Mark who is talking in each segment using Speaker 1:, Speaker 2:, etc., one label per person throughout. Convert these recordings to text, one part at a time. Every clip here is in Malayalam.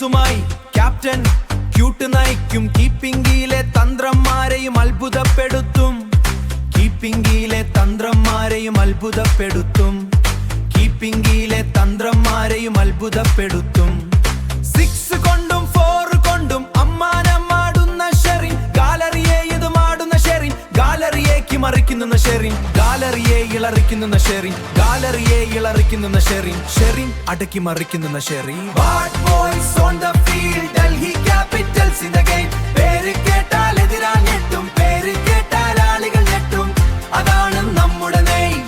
Speaker 1: പാസുമായി ക്യാപ്റ്റൻ ക്യൂട്ട് നയിക്കും. കീപ്പിംഗിലെ തന്ത്രന്മാരെയും അത്ഭുതപ്പെടുത്തും. കീപ്പിംഗിലെ തന്ത്രന്മാരെയും അത്ഭുതപ്പെടുത്തും. കീപ്പിംഗിലെ തന്ത്രന്മാരെയും അത്ഭുതപ്പെടുത്തും. 6 കൊണ്ടും 4 കൊണ്ടും അമ്മാനമാടുന്ന ഷെറിൻ. ഗാലറിയെ ഇത് മാടുന്ന ഷെറിൻ. ഗാലറിയേക്ക് മറിക്കുന്ന ഷെറിൻ. ഗാലറിയെ ഇളറിക്കുന്ന ഷെറിൻ. ഗാലറിയെ ഇളറിക്കുന്ന ഷെറിൻ. ഷെറിൻ അടക്കി മറിക്കുന്ന Sherin. Bad boys on the field, Delhi Capitals in the game. പേര് കേട്ടാൽ എതിരാൾ ഞെട്ടും. പേര് കേട്ടാൽ ആളുകൾ ഞെട്ടും. അതാണ് നമ്മുടെ നെയിം.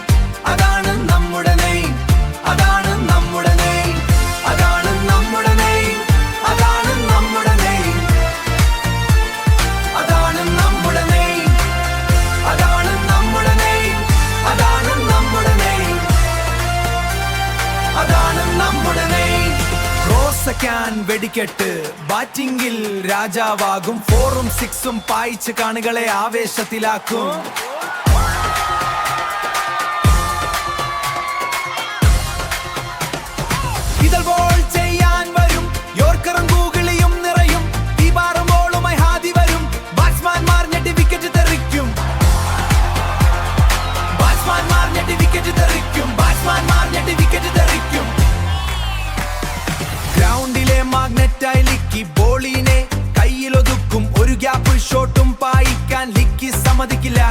Speaker 1: അതാണ് നമ്മുടെ നെയിം. അതാണ് നമ്മുടെ നെയിം. അതാണ് നമ്മുടെ നെയിം. അതാണ് നമ്മുടെ നെയിം. അതാണ് നമ്മുടെ നെയിം. അതാണ് നമ്മുടെ നെയിം. അതാണ് നമ്മുടെ നെയിം. അതാണ് നമ്മുടെ നെയിം. റോസക്കാൻ വെടിക്കെട്ട് ബാറ്റിംഗിൽ രാജാവാകും. 4ഉം 6ഉം പായിച്ച് കാണികളെ ആവേശത്തിലാക്കും. ഇതൾ ബോൾ ചെയ്യാൻ വരും. യോർക്കറും ഗൂഗിളിയും നിറയും. ദീപാറും ബോളുമായി ഹാദി വരും. ബാറ്റ്സ്മാൻമാർ ഞെട്ടി വിക്കറ്റ് തെറിക്കും. ബാറ്റ്സ്മാൻമാർ ഞെട്ടി വിക്കറ്റ് തെറിക്കും. ബാറ്റ്സ്മാൻമാർ ഞെട്ടി വിക്കറ്റ് തെറിക്കും. ഗ്രൗണ്ടിലെ മാഗ്നറ്റായി ലിക്കി ബോളിനെ കയ്യിലൊതുക്കും. ഒരു ഗ്യാപ്പ് ഷോട്ടും പായിക്കാൻ ലിക്കി സമ്മതിക്കില്ല.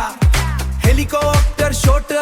Speaker 1: Helicopter shot